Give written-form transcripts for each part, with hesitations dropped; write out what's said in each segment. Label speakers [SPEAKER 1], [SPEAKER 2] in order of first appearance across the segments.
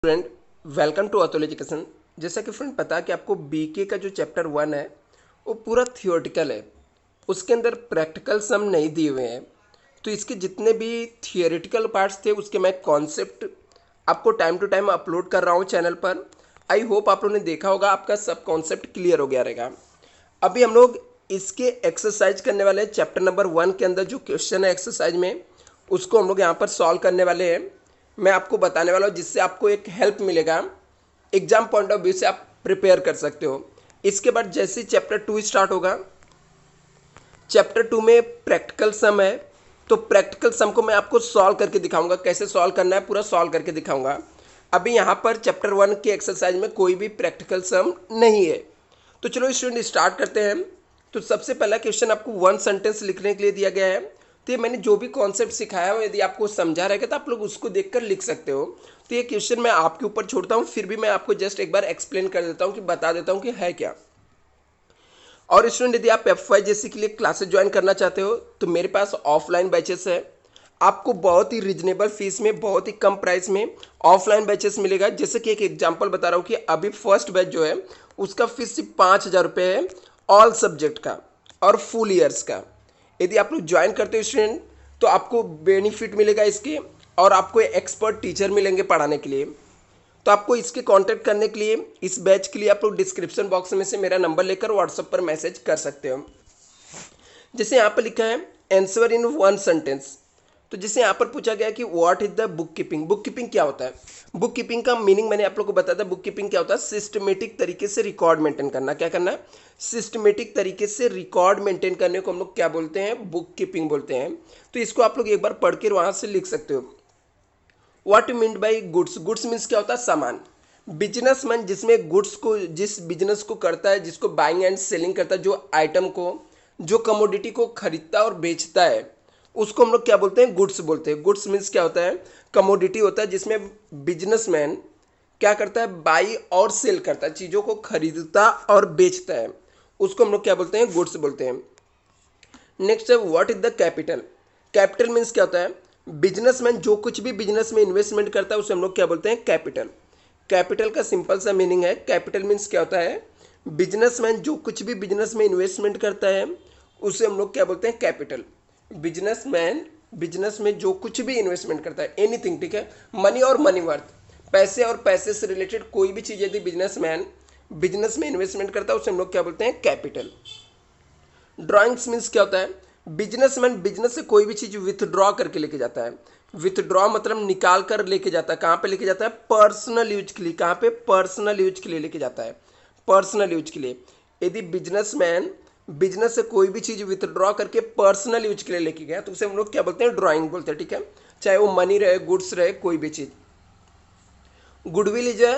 [SPEAKER 1] Friend, welcome to Atul Education. जैसा कि friend पता है कि आपको बीके का जो चैप्टर 1 है वो पूरा थियोरटिकल है। उसके अंदर प्रैक्टिकल सम नहीं दिए हुए हैं। तो इसके जितने भी थियोरेटिकल पार्ट्स थे उसके मैं कॉन्सेप्ट आपको टाइम टू टाइम अपलोड कर रहा हूँ चैनल पर। आई होप आप लोगों ने देखा होगा, आपका सब कॉन्सेप्ट क्लियर हो गया रहेगा। अभी हम लोग इसके एक्सरसाइज करने वाले हैं। चैप्टर नंबर 1 के अंदर जो क्वेश्चन है एक्सरसाइज में उसको हम लोग यहाँ पर सॉल्व करने वाले हैं। मैं आपको बताने वाला हूँ जिससे आपको एक हेल्प मिलेगा, एग्जाम पॉइंट ऑफ व्यू से आप प्रिपेयर कर सकते हो। इसके बाद जैसे चैप्टर 2 स्टार्ट होगा, चैप्टर 2 में प्रैक्टिकल सम है, तो प्रैक्टिकल सम को मैं आपको सॉल्व करके दिखाऊंगा। कैसे सॉल्व करना है पूरा सॉल्व करके दिखाऊंगा। अभी यहाँ पर चैप्टर 1 की एक्सरसाइज में कोई भी प्रैक्टिकल सम नहीं है। तो चलो स्टूडेंट स्टार्ट करते हैं। तो सबसे पहला क्वेश्चन आपको वन सेंटेंस लिखने के लिए दिया गया है। तो ये मैंने जो भी कॉन्सेप्ट सिखाया हो यदि आपको समझा रहेगा तो आप लोग उसको देखकर लिख सकते हो। तो ये क्वेश्चन मैं आपके ऊपर छोड़ता हूँ, फिर भी मैं आपको जस्ट एक बार एक्सप्लेन कर देता हूँ कि बता देता हूँ कि है क्या। और स्टूडेंट यदि आप F5 जैसे के लिए क्लासेस ज्वाइन करना चाहते हो तो मेरे पास ऑफलाइन बैचेस है। आपको बहुत ही रिजनेबल फीस में, बहुत ही कम प्राइस में ऑफलाइन बैचेस मिलेगा। जैसे कि एक एग्जांपल बता रहा हूँ कि अभी फर्स्ट बैच जो है उसका फीस सिर्फ 5,000 रुपये है, ऑल सब्जेक्ट का और फुल ईयर्स का। यदि आप लोग ज्वाइन करते हो स्टूडेंट तो आपको बेनिफिट मिलेगा इसके, और आपको एक्सपर्ट टीचर मिलेंगे पढ़ाने के लिए। तो आपको इसके कांटेक्ट करने के लिए, इस बैच के लिए आप लोग डिस्क्रिप्शन बॉक्स में से मेरा नंबर लेकर व्हाट्सएप पर मैसेज कर सकते हो। जैसे यहाँ पर लिखा है आंसर इन वन सेंटेंस। तो जैसे यहाँ पर पूछा गया कि what is the book keeping. Book keeping क्या होता है? बुक कीपिंग का मीनिंग मैंने आप लोग को बताया था। बुक कीपिंग क्या होता है? सिस्टमेटिक तरीके से रिकॉर्ड मेंटेन करना। क्या करना है? सिस्टमेटिक तरीके से रिकॉर्ड मेंटेन करने को हम लोग क्या बोलते हैं? बुक कीपिंग बोलते हैं। तो इसको आप लोग एक बार पढ़ के वहां से लिख सकते हो। What you mean by goods. Goods means क्या होता है? सामान। बिजनेसमैन जिसमें गुड्स को, जिस बिजनेस को करता है, जिसको बाइंग एंड सेलिंग करता है, जो आइटम को, जो कमोडिटी को खरीदता और बेचता है, उसको हम लोग क्या बोलते हैं? गुड्स बोलते हैं। गुड्स मीन्स क्या होता है? कमोडिटी होता है जिसमें बिजनेसमैन क्या करता है? बाई और सेल करता है, चीज़ों को खरीदता और बेचता है, उसको हम लोग क्या बोलते हैं? गुड्स बोलते हैं। नेक्स्ट है what is the capital. Capital means क्या होता है? बिजनेसमैन जो कुछ भी बिजनेस में इन्वेस्टमेंट करता है उसे हम लोग क्या बोलते हैं? कैपिटल। कैपिटल का सिंपल सा मीनिंग है, कैपिटल मीन्स क्या होता है? बिजनेसमैन जो कुछ भी बिजनेस में इन्वेस्टमेंट करता है उसे हम लोग क्या बोलते हैं? कैपिटल। बिजनेसमैन बिजनेस में जो कुछ भी इन्वेस्टमेंट करता है, एनीथिंग, ठीक है, मनी और मनी वर्थ, पैसे और पैसे से रिलेटेड कोई भी चीज़ यदि बिजनेसमैन बिजनेस में इन्वेस्टमेंट करता है उसे हम लोग क्या बोलते हैं? कैपिटल। ड्राइंग्स मीन्स क्या होता है? बिजनेसमैन बिजनेस से कोई भी चीज विथड्रॉ करके लेके जाता है। विथड्रॉ मतलब निकाल कर लेके जाता है। कहाँ पे लेके जाता है? पर्सनल यूज के लिए। कहाँ पे? पर्सनल यूज के लिए लेके जाता है, पर्सनल यूज के लिए। यदि बिजनेसमैन बिजनेस से कोई भी चीज विथड्रॉ करके पर्सनल यूज के लिए लेके गया तो उसे हम लोग क्या बोलते हैं? ड्राइंग बोलते हैं, ठीक है, चाहे वो मनी रहे, गुड्स रहे, कोई भी चीज। Goodwill is a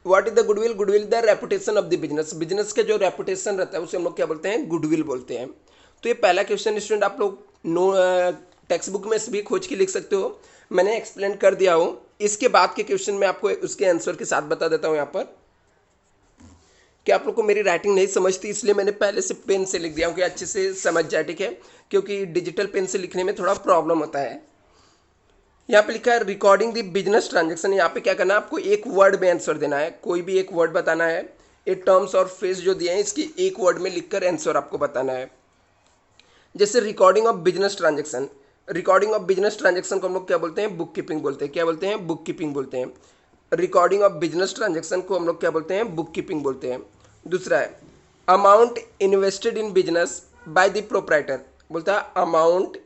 [SPEAKER 1] what is the goodwill? Goodwill the reputation of the business. Business का जो रेपुटेशन रहता है उसे हम लोग क्या बोलते हैं? गुडविल बोलते हैं। तो ये पहला क्वेश्चन स्टूडेंट आप लोग नो टेक्स्ट बुक में भी खोज के लिख सकते हो, मैंने एक्सप्लेन कर दिया हूँ। इसके बाद के क्वेश्चन में आपको उसके आंसर के साथ बता देता हूँ यहाँ पर कि आप लोग को मेरी राइटिंग नहीं समझती, इसलिए मैंने पहले से पेन से लिख दिया हूँ कि अच्छे से समझ जाए, ठीक है, क्योंकि डिजिटल पेन से लिखने में थोड़ा प्रॉब्लम होता है। यहाँ पे लिखा है रिकॉर्डिंग द बिजनेस ट्रांजेक्शन। यहाँ पे क्या करना है? आपको एक वर्ड में आंसर देना है, कोई भी एक वर्ड बताना है। ये टर्म्स और फ्रेज जो दिए हैं इसकी एक वर्ड में लिखकर आंसर आपको बताना है। जैसे recording of business transaction. Recording of business transaction को हम लोग क्या बोलते हैं? बुक कीपिंग बोलते हैं। क्या बोलते हैं? बुक कीपिंग बोलते हैं। रिकॉर्डिंग ऑफ बिजनेस ट्रांजेक्शन को हम लोग क्या बोलते हैं? बुक कीपिंग बोलते हैं। दूसरा है amount invested in business by the proprietor. बोलता है amount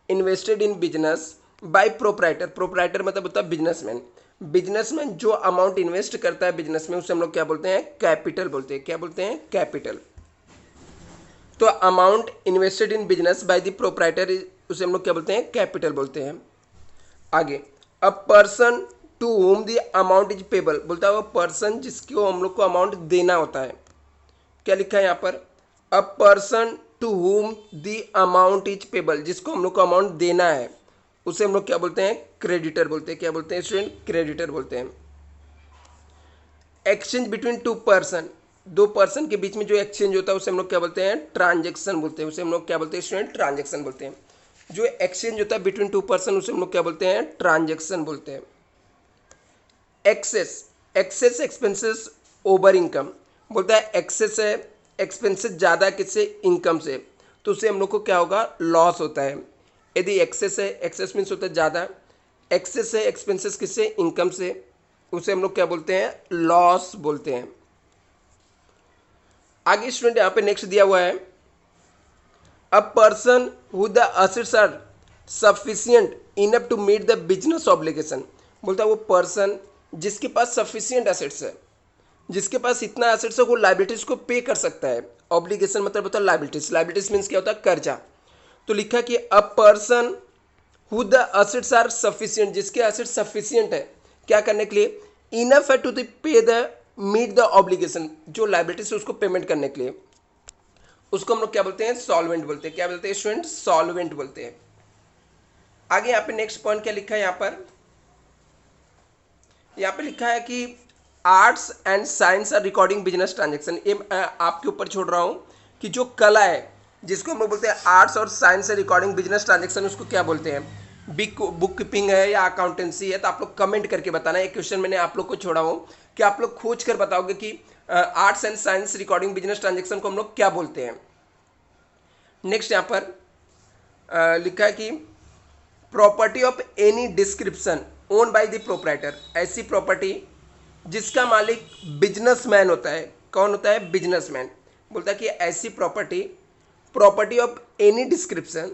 [SPEAKER 1] invested in business by proprietor. Proprietor मतलब होता है बिजनेसमैन। बिजनेसमैन जो अमाउंट इन्वेस्ट करता है बिजनेस में उसे हम लोग क्या बोलते हैं? कैपिटल बोलते हैं। क्या बोलते हैं? कैपिटल। तो amount invested in business by the proprietor उसे हम लोग क्या बोलते हैं? कैपिटल बोलते हैं। आगे a person to whom the amount is payable. बोलता है वो पर्सन जिसको हम लोग को अमाउंट देना होता है। क्या लिखा है यहाँ पर? A person to whom the amount is payable, जिसको हम लोग को अमाउंट देना है उसे हम लोग क्या बोलते हैं? क्रेडिटर बोलते हैं। क्या बोलते हैं स्टूडेंट? क्रेडिटर बोलते हैं। एक्सचेंज बिटवीन टू पर्सन, दो पर्सन के बीच में जो एक्सचेंज होता है उसे हम लोग क्या बोलते हैं? ट्रांजेक्शन बोलते हैं। उसे हम लोग क्या बोलते हैं स्टूडेंट? ट्रांजेक्शन बोलते हैं। जो एक्सचेंज होता है बिटवीन टू पर्सन उसे हम लोग क्या बोलते हैं? ट्रांजेक्शन बोलते हैं। Excess excess expenses over income, बोलता है एक्सेस है एक्सपेंसेस ज़्यादा किससे, इनकम से, तो उससे हम लोग को क्या होगा, लॉस होता है। यदि एक्सेस है, एक्सेस मीन्स होता है ज़्यादा, एक्सेस है एक्सपेंसेस किससे, इनकम से, उसे हम लोग क्या बोलते हैं, लॉस बोलते हैं। आगे स्टूडेंट यहाँ पे नेक्स्ट दिया हुआ है, a person who the assets are sufficient enough to meet the business obligation, बोलता है वो पर्सन जिसके पास सफिशियंट असेट्स है, जिसके पास इतना असेट्स है वो लाइबिलिटीज को पे कर सकता है। ऑब्लिगेशन मतलब होता है लाइबिलिटीज, लाइबिलिटीज मीन्स क्या होता है, कर्जा। तो लिखा कि a person who the assets are sufficient, जिसके असेट्स सफिशियंट है क्या करने के लिए, इनफ है to the pay the meet the obligation, जो लाइबिलिटीज है उसको पेमेंट करने के लिए, उसको हम लोग क्या बोलते हैं, सॉल्वेंट बोलते हैं। क्या बोलते हैं स्टूडेंट, सॉल्वेंट बोलते हैं। आगे यहाँ पे नेक्स्ट पॉइंट क्या लिखा है, यहाँ पे लिखा है कि arts and science are recording business transaction. ये आपके ऊपर छोड़ रहा हूँ कि जो कला है जिसको हम लोग बोलते हैं आर्ट्स और साइंस से रिकॉर्डिंग बिजनेस ट्रांजेक्शन, उसको क्या बोलते हैं, बुक कीपिंग है या अकाउंटेंसी है, तो आप लोग कमेंट करके बताना। एक क्वेश्चन मैंने आप लोग को छोड़ा हूँ कि आप लोग खोज कर बताओगे कि arts and science recording business transaction को हम लोग क्या बोलते हैं। नेक्स्ट यहाँ पर लिखा है कि property of any description own bye the proprietor, ऐसी प्रॉपर्टी जिसका मालिक बिजनेसमैन होता है। कौन होता है, बिजनेसमैन। बोलता है कि ऐसी property of any description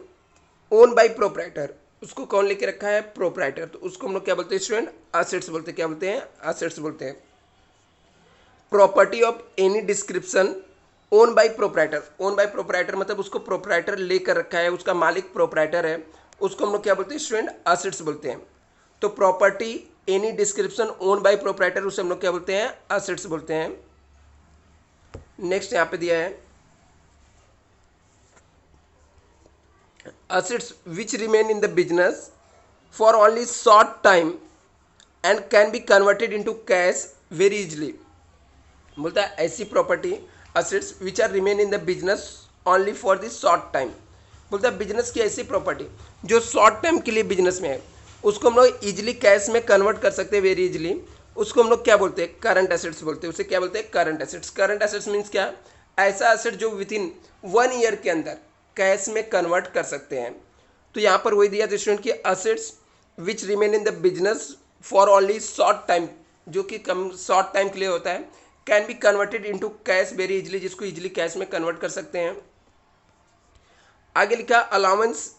[SPEAKER 1] own by proprietor, उसको कौन लेके रखा है, प्रोप्राइटर, तो उसको हम लोग क्या बोलते हैं स्टूडेंट, असेट्स बोलते हैं। क्या बोलते हैं, असेट्स बोलते हैं। Property of any description own by proprietor, own by proprietor मतलब उसको प्रोप्राइटर लेकर रखा है, उसका मालिक प्रोप्राइटर है, उसको हम लोग क्या बोलते हैं स्टूडेंट, असेट्स बोलते हैं। तो property any description own by proprietor, उसे हम लोग क्या बोलते हैं, असेट्स बोलते हैं। नेक्स्ट यहाँ पे दिया है, assets which remain in the business for only short time and can be converted into cash very easily, बोलता है ऐसी property assets which are remain in the business only for the short time, बोलता है business की ऐसी property जो short time के लिए बिजनेस में है, उसको हम लोग इजिली कैश में कन्वर्ट कर सकते हैं, वेरी इजिली, उसको हम लोग क्या बोलते हैं, करंट एसेट्स बोलते हैं। उसे क्या बोलते हैं, current assets. Current assets means क्या, ऐसा एसेट जो विद इन 1 ईयर के अंदर कैश में कन्वर्ट कर सकते हैं। तो यहाँ पर वही दिया था स्टूडेंट की assets which remain in the business for only short time, जो कि कम शॉर्ट टाइम के लिए होता है, can be converted into cash very easily, जिसको इजिली कैश में कन्वर्ट कर सकते हैं। आगे लिखा allowance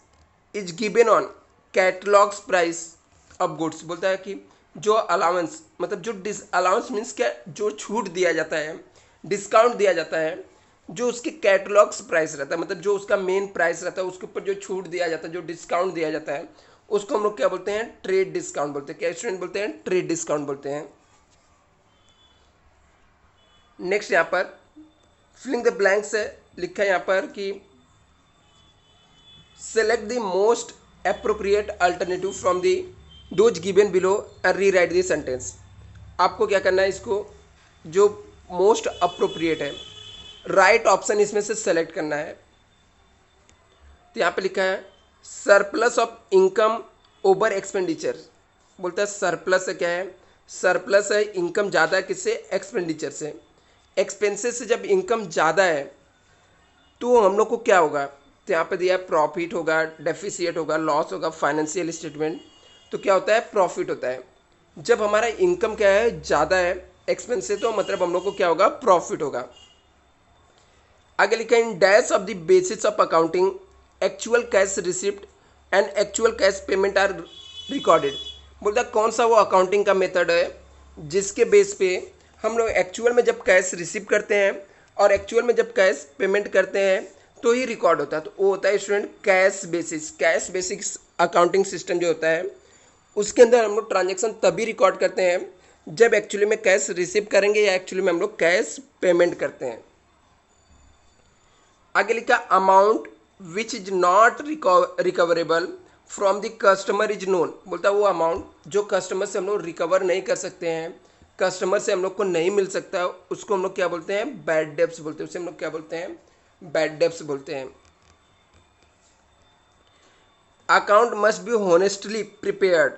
[SPEAKER 1] is given on catalogues price of goods, बोलता है कि जो अलाउंस मतलब जो अलाउंस मीन्स क्या, जो छूट दिया जाता है, डिस्काउंट दिया जाता है, जो उसके कैटलॉग्स प्राइस रहता है, मतलब जो उसका मेन प्राइस रहता है उसके ऊपर जो छूट दिया जाता है, जो डिस्काउंट दिया जाता है, उसको हम लोग क्या बोलते हैं, ट्रेड डिस्काउंट बोलते हैं। क्या स्टूडेंट बोलते हैं, ट्रेड डिस्काउंट बोलते हैं। नेक्स्ट यहाँ पर फिलिंग द ब्लैंक्स है, लिखा है यहाँ पर कि select the most appropriate alternative from the those given below and re right the sentence. आपको क्या करना है, इसको जो मोस्ट अप्रोप्रिएट है, राइट ऑप्शन इसमें से सेलेक्ट करना है। तो यहाँ पे लिखा है surplus of income over expenditure, बोलता है सरप्लस है, क्या है, सरप्लस है, इनकम ज़्यादा है किससे, एक्सपेंडिचर से। एक्सपेंसेस से जब इनकम ज़्यादा है तो हम लोग को क्या होगा, तो यहाँ पे दिया है प्रॉफिट होगा, डेफिसिट होगा, लॉस होगा, फाइनेंशियल स्टेटमेंट। तो क्या होता है, प्रॉफिट होता है। जब हमारा इनकम क्या है, ज़्यादा है एक्सपेंस से, तो मतलब हम लोग को क्या होगा, प्रॉफिट होगा। आगे लिखा है in dash of the basis of accounting actual cash receipt and actual cash payment are recorded, बोलता कौन सा वो अकाउंटिंग का मेथड है जिसके बेस पे हम लोग एक्चुअल में जब कैश रिसीव करते हैं और एक्चुअल में जब कैश पेमेंट करते हैं तो ही रिकॉर्ड होता है। तो वो होता है student cash basis. Cash basis accounting system जो होता है उसके अंदर हम लोग ट्रांजेक्शन तभी रिकॉर्ड करते हैं जब एक्चुअली में कैश रिसीव करेंगे या एक्चुअली में हम लोग कैश पेमेंट करते हैं। आगे लिखा amount which is not recoverable from the customer is known, बोलता है वो अमाउंट जो कस्टमर से हम लोग रिकवर नहीं कर सकते हैं, कस्टमर से हम लोग को नहीं मिल सकता, उसको हम लोग क्या बोलते हैं, बैड डेब्ट्स बोलते हैं। उसे हम लोग क्या बोलते हैं, बैड डेब्ट्स बोलते हैं। Account must be honestly prepared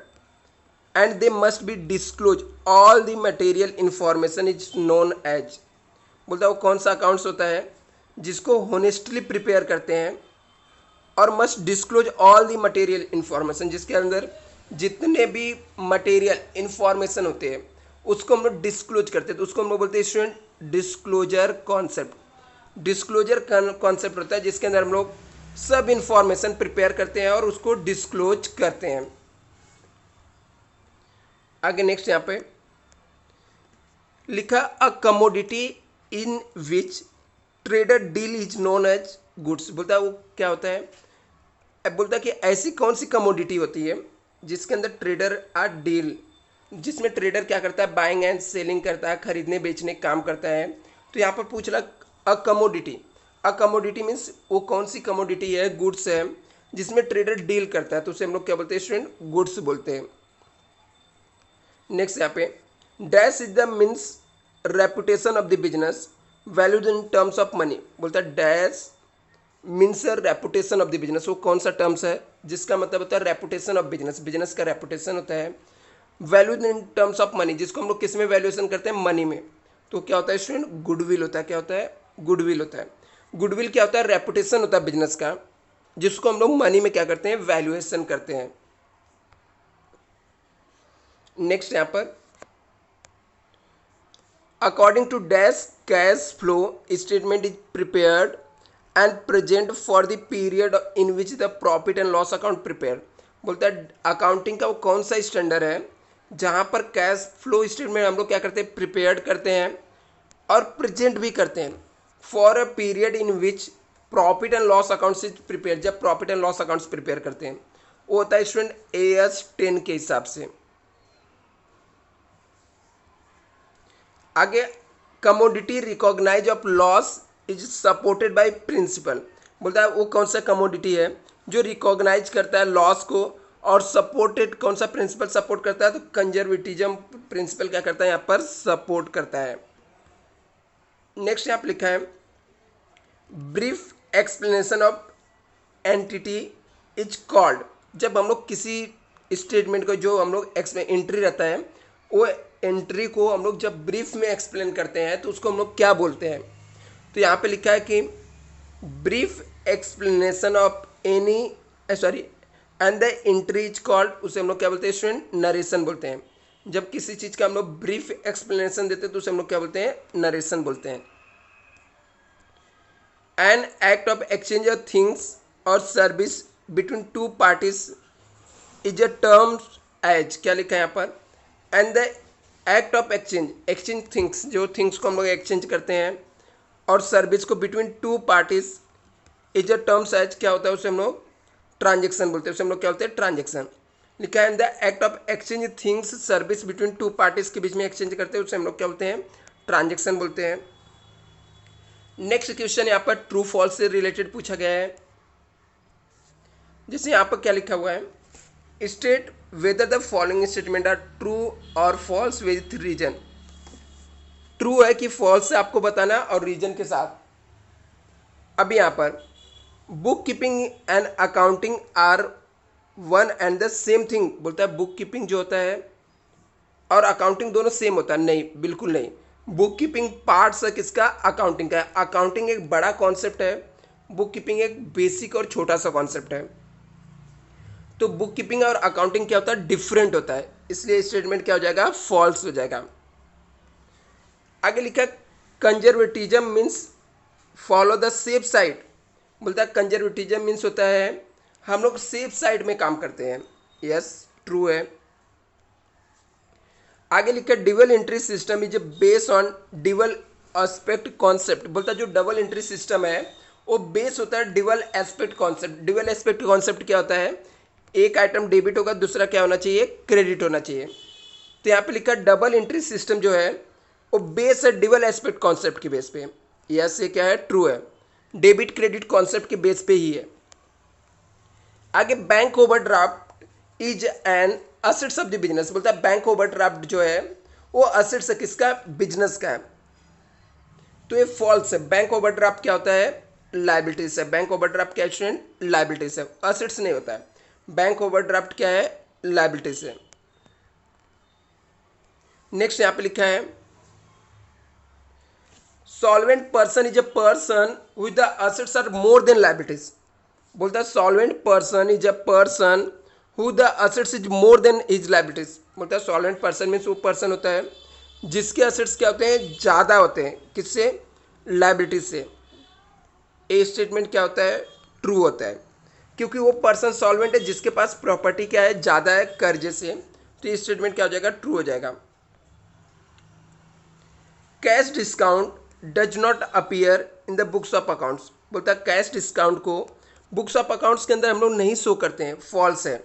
[SPEAKER 1] and they must be disclose all the material information is known as. बोलता है वो कौन सा अकाउंट्स होता है जिसको होनेस्टली प्रिपेयर करते हैं और must disclose all the material information, जिसके अंदर जितने भी मटेरियल इंफॉर्मेशन होते हैं उसको हम लोग डिस्क्लोज करते हैं, तो उसको हम लोग बोलते हैं student disclosure concept. Disclosure concept होता है जिसके अंदर हम लोग सब इंफॉर्मेशन प्रिपेयर करते हैं और उसको डिस्क्लोज करते हैं। आगे नेक्स्ट यहाँ पे लिखा a commodity in which trader deal is known as goods. बोलता है वो क्या होता है, अब बोलता है कि ऐसी कौन सी कमोडिटी होती है जिसके अंदर ट्रेडर आ डील, जिसमें ट्रेडर क्या करता है बाइंग एंड सेलिंग करता है, खरीदने बेचने काम करता है। तो यहाँ पर पूछ रहा a commodity, a commodity means वो कौन सी कमोडिटी है, गुड्स है जिसमें ट्रेडर डील करता है, तो उसे हम लोग क्या बोलते हैं स्टूडेंट, गुड्स बोलते हैं। नेक्स्ट यहाँ पे dash is the means reputation of the business valued in terms of money. बोलता है dash means reputation of the business, वो कौन सा टर्म्स है जिसका मतलब होता है रेपुटेशन ऑफ बिजनेस, बिजनेस का रेपुटेशन होता है valued in terms of money, जिसको हम लोग किस में वैल्यूएशन करते हैं, मनी में। तो क्या होता है स्टूडेंट, गुडविल होता है। क्या होता है, गुडविल होता है। गुडविल क्या होता है, रेपुटेशन होता है बिजनेस का, जिसको हम लोग मनी में क्या करते हैं, वैल्यूएशन करते हैं। नेक्स्ट यहाँ पर according to dash cash flow statement is prepared and present for the period in which the profit and loss account prepare. बोलता है अकाउंटिंग का वो कौन सा स्टैंडर्ड है जहाँ पर कैश फ्लो स्टेटमेंट हम लोग क्या करते हैं, प्रिपेयर्ड करते हैं और प्रेजेंट भी करते हैं for a period in which profit and loss accounts is prepare. जब profit and loss accounts prepare करते हैं वो होता है स्टूडेंट AS 10 के हिसाब से। आगे commodity recognise of loss is supported by principle. बोलता है वो कौन सा कमोडिटी है जो रिकॉग्नाइज करता है लॉस को और सपोर्टेड कौन सा प्रिंसिपल सपोर्ट करता है, तो कंजर्वेटिज्म प्रिंसिपल क्या करता है यहाँ पर सपोर्ट करता है। नेक्स्ट यहाँ पर लिखा है brief explanation of entity is called. जब हम लोग किसी स्टेटमेंट को जो हम लोग एंट्री रहता है वो एंट्री को हम लोग जब ब्रीफ में एक्सप्लेन करते हैं तो उसको हम लोग क्या बोलते हैं, तो यहाँ पे लिखा है कि brief explanation of any and the entry is called, उसे हम लोग क्या बोलते हैं स्टूडेंट, नरेशन बोलते हैं। जब किसी चीज़ का हम लोग ब्रीफ एक्सप्लेनेशन देते हैं तो उसे हम लोग क्या बोलते हैं, नरेशन बोलते हैं। An act of exchange of things और service between two parties is a terms as, क्या लिखा है यहाँ पर, and the act of exchange things, जो थिंग्स को हम लोग एक्सचेंज करते हैं और सर्विस को between two parties is a terms as, क्या होता है उसे हम लोग ट्रांजेक्शन बोलते हैं, उसे हम लोग क्या बोलते हैं, ट्रांजेक्शन। लिखा है the act of exchange things service between two parties के बीच में एक्सचेंज करते हैं उसे हम लोग क्या बोलते हैं, ट्रांजेक्शन बोलते हैं। नेक्स्ट क्वेश्चन यहाँ पर ट्रू फॉल्स से रिलेटेड पूछा गया है, जैसे यहाँ पर क्या लिखा हुआ है, state whether the following statement are true और फॉल्स विद रीजन। ट्रू है कि फॉल्स है आपको बताना और रीजन के साथ। अब यहाँ पर book keeping and accounting are one and the same thing. बोलता है बुक कीपिंग जो होता है और अकाउंटिंग दोनों सेम होता है, नहीं बिल्कुल नहीं। बुक कीपिंग पार्ट्स है किसका, अकाउंटिंग का। अकाउंटिंग एक बड़ा कॉन्सेप्ट है, बुक कीपिंग एक बेसिक और छोटा सा कॉन्सेप्ट है। तो बुक कीपिंग और अकाउंटिंग क्या होता है, डिफरेंट होता है, इसलिए स्टेटमेंट क्या हो जाएगा, फॉल्स हो जाएगा। आगे लिखा conservatism means follow the safe side. बोलता है कंजर्वेटिज्म मीन्स होता है हम लोग सेफ साइड में काम करते हैं, यस ट्रू है। आगे लिखा double entry system is based on double aspect concept. बोलता है जो डबल एंट्री सिस्टम है वो बेस होता है double aspect concept. Double aspect concept क्या होता है, एक आइटम डेबिट होगा दूसरा क्या होना चाहिए, क्रेडिट होना चाहिए। तो यहाँ पे लिखा डबल एंट्री सिस्टम जो है वो बेस है डबल एस्पेक्ट कॉन्सेप्ट के बेस पे, यस ये क्या है, ट्रू है, डेबिट क्रेडिट कॉन्सेप्ट के बेस पे ही है। आगे bank overdraft is an assets of the business. बोलता है बैंक ओवरड्राफ्ट जो है वो असेट्स है किसका, बिजनेस का है। तो ये फॉल्स है, बैंक ओवरड्राफ्ट क्या होता है, लायबिलिटीज है। बैंक ओवरड्राफ्ट क्या स्टूडेंट, लायबिलिटीज है, असेट्स नहीं होता है। बैंक ओवरड्राफ्ट क्या है, लायबिलिटीज है। नेक्स्ट यहाँ पे लिखा है solvent person is a person with the assets are more than liabilities. बोलता है solvent person is a person who the assets is more than is liabilities. बोलता है सॉल्वेंट पर्सन मीन्स वो पर्सन होता है जिसके असेट्स क्या होते हैं, ज़्यादा होते हैं किससे, लायबिलिटीज से। ए स्टेटमेंट क्या होता है, ट्रू होता है, क्योंकि वो पर्सन सॉल्वेंट है जिसके पास प्रॉपर्टी क्या है, ज़्यादा है कर्जे से, तो ये स्टेटमेंट क्या हो जाएगा, ट्रू हो जाएगा। Cash discount does not appear in the books of accounts. बोलता है कैश डिस्काउंट को बुक्स ऑफ अकाउंट्स के अंदर हम लोग नहीं शो करते हैं, फॉल्स है।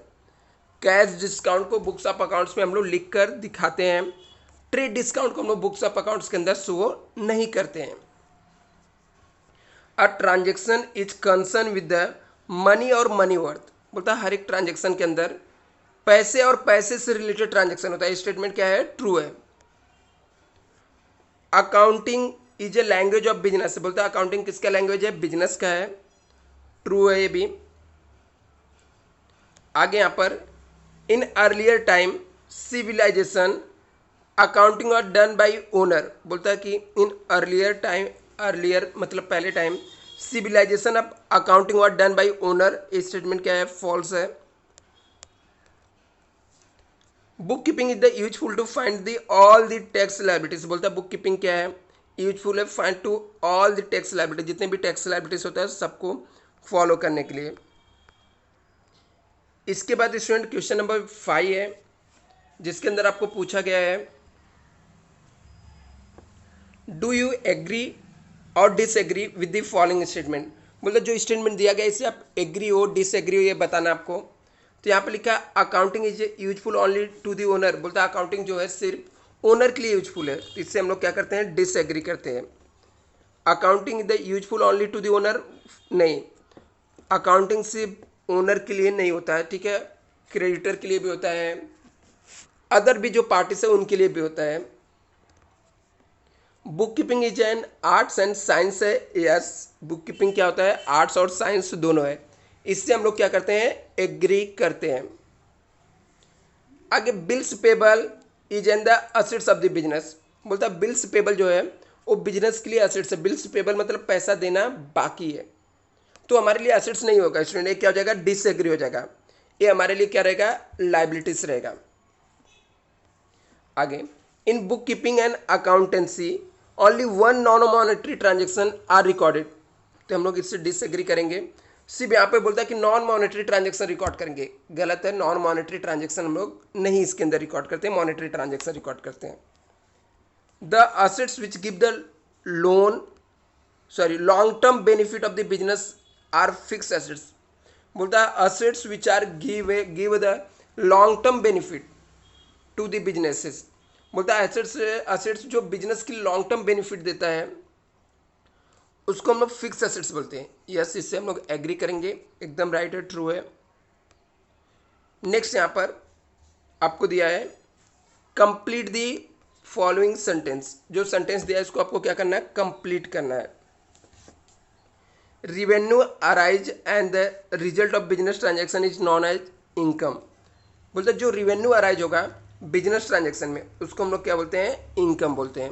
[SPEAKER 1] कैश डिस्काउंट को बुक्स ऑफ अकाउंट्स में हम लोग लिख कर दिखाते हैं, ट्रेड डिस्काउंट को हम लोग बुक्स ऑफ अकाउंट्स के अंदर शो नहीं करते हैं। A transaction is concern with the money और मनी वर्थ। बोलता है हर एक ट्रांजेक्शन के अंदर पैसे और पैसे से रिलेटेड ट्रांजेक्शन होता है। स्टेटमेंट क्या है, ट्रू है। Accounting is a language of business. बोलता है अकाउंटिंग किसका लैंग्वेज है, बिजनेस का है, ट्रू है ये भी। आगे यहाँ पर in earlier time civilisation accounting और डन बाय ओनर। बोलता है कि इन अर्लियर टाइम, अर्लियर मतलब पहले टाइम, सिविलाइजेशन ऑफ अकाउंटिंग और डन बाय ओनर। ये स्टेटमेंट क्या है, फॉल्स है। Book keeping is the useful to find the all the tax liabilities. बोलता है बुक कीपिंग क्या है, यूजफुल है find to all the tax liabilities, जितने भी टैक्स लायबिलिटीज होता है सबको फॉलो करने के लिए। इसके बाद स्टूडेंट क्वेश्चन नंबर 5 है, जिसके अंदर आपको पूछा गया है डू यू एग्री और disagree with the following statement. बोलते जो स्टेटमेंट दिया गया इसे आप एग्री हो डिसएग्री हो ये बताना आपको। तो यहाँ पे लिखा है accounting is useful only to the owner. बोलता है अकाउंटिंग जो है सिर्फ ओनर के लिए यूजफुल है, तो इससे हम लोग क्या करते हैं, डिसएग्री करते हैं। Accounting is the useful only to the owner, नहीं, अकाउंटिंग सिर्फ ओनर के लिए नहीं होता है, ठीक है, क्रेडिटर के लिए भी होता है, अदर भी जो पार्टीज है उनके लिए भी होता है। Book keeping is an arts and science है, यस, बुक कीपिंग क्या होता है, आर्ट्स और साइंस दोनों है, इससे हम लोग क्या करते हैं, एग्री करते हैं। आगे bills payable is an the assets of the business. बोलता है बिल्स पेबल जो है वो बिजनेस के लिए असेट्स है। बिल्स पेबल मतलब पैसा देना बाकी है, तो हमारे लिए असेट्स नहीं होगा स्टूडेंट, ये क्या हो जाएगा, डिसएग्री हो जाएगा, ये हमारे लिए क्या रहेगा, लायबिलिटीज रहेगा। आगे in book keeping and accountancy only one non monetary transaction are recorded. तो हम लोग इससे डिसएग्री करेंगे, सिर्फ यहाँ पे बोलता है कि नॉन मॉनेटरी ट्रांजेक्शन रिकॉर्ड करेंगे, गलत है, नॉन मॉनेटरी ट्रांजेक्शन हम लोग नहीं इसके अंदर रिकॉर्ड करते हैं, मॉनेटरी ट्रांजेक्शन रिकॉर्ड करते हैं। The assets which give the loan long term benefit of the business are fixed assets. बोलता है assets which are give the long term benefit to the businesses. बोलता है असेट्स जो business की long term benefit देता है उसको हम लोग फिक्स एसेट्स बोलते हैं। यस, इससे हम लोग एग्री करेंगे, एकदम राइट है, ट्रू है। नेक्स्ट यहाँ पर आपको दिया है कंप्लीट दी फॉलोइंग सेंटेंस। जो सेंटेंस दिया है इसको आपको क्या करना है, कंप्लीट करना है। Revenue arise and the result of business transaction is known as income. बोलते जो रेवेन्यू अराइज होगा बिजनेस ट्रांजेक्शन में उसको हम लोग क्या बोलते हैं, इनकम बोलते हैं।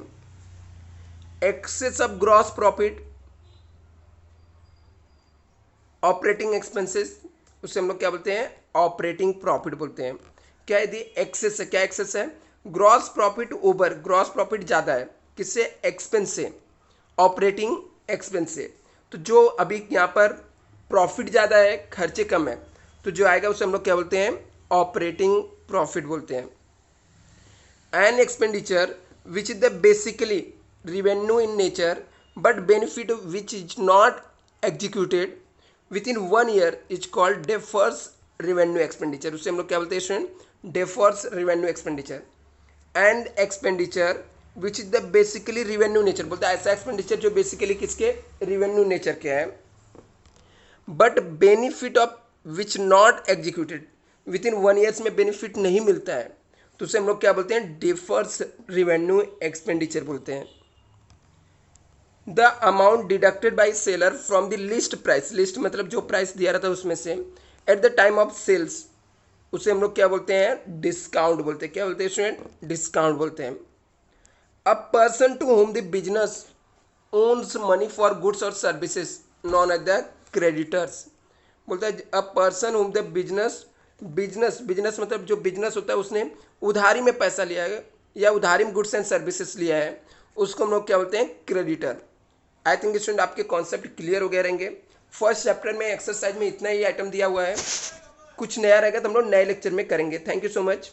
[SPEAKER 1] Excess of gross profit operating expenses, उससे हम लोग क्या बोलते हैं, ऑपरेटिंग प्रॉफिट बोलते हैं। क्या यदि एक्सेस है, क्या एक्सेस है, gross profit over, gross profit ज़्यादा है किससे, एक्सपेंस से, ऑपरेटिंग एक्सपेंस से। तो जो अभी यहाँ पर प्रॉफिट ज़्यादा है खर्चे कम है, तो जो आएगा उसे हम लोग क्या बोलते हैं, ऑपरेटिंग प्रॉफिट बोलते हैं। An expenditure which is the basically revenue in nature but benefit which is not executed within 1 year is called deferred revenue expenditure। उससे हम लोग क्या बोलते हैं student, deferred revenue expenditure। and expenditure which is the basically revenue nature, बोलता है ऐसा expenditure जो बेसिकली किसके, रेवेन्यू नेचर के है, but benefit of which not executed, with in 1 years में बेनिफिट नहीं मिलता है, तो उसे हम लोग क्या बोलते हैं, डिफर्स रेवेन्यू एक्सपेंडिचर बोलते हैं। The amount deducted by seller from the list price, list मतलब जो प्राइस दिया रहता है उसमें से, at the time of sales उसे हम लोग क्या बोलते हैं, डिस्काउंट बोलते हैं। क्या बोलते हैं स्टूडेंट, डिस्काउंट बोलते हैं। A person to whom the business owns money for goods और services known as the creditors. बोलता है a person whom the business, business business मतलब जो बिजनेस होता है उसने उधारी में पैसा लिया है या उधारी में गुड्स एंड सर्विसेज लिया है, उसको हम लोग क्या बोलते हैं, क्रेडिटर। आई थिंक स्टूडेंट आपके कॉन्सेप्ट क्लियर हो गए रहेंगे। फर्स्ट चैप्टर में एक्सरसाइज में इतना ही आइटम दिया हुआ है, कुछ नया रहेगा तो हम लोग नए लेक्चर में करेंगे। Thank you so much.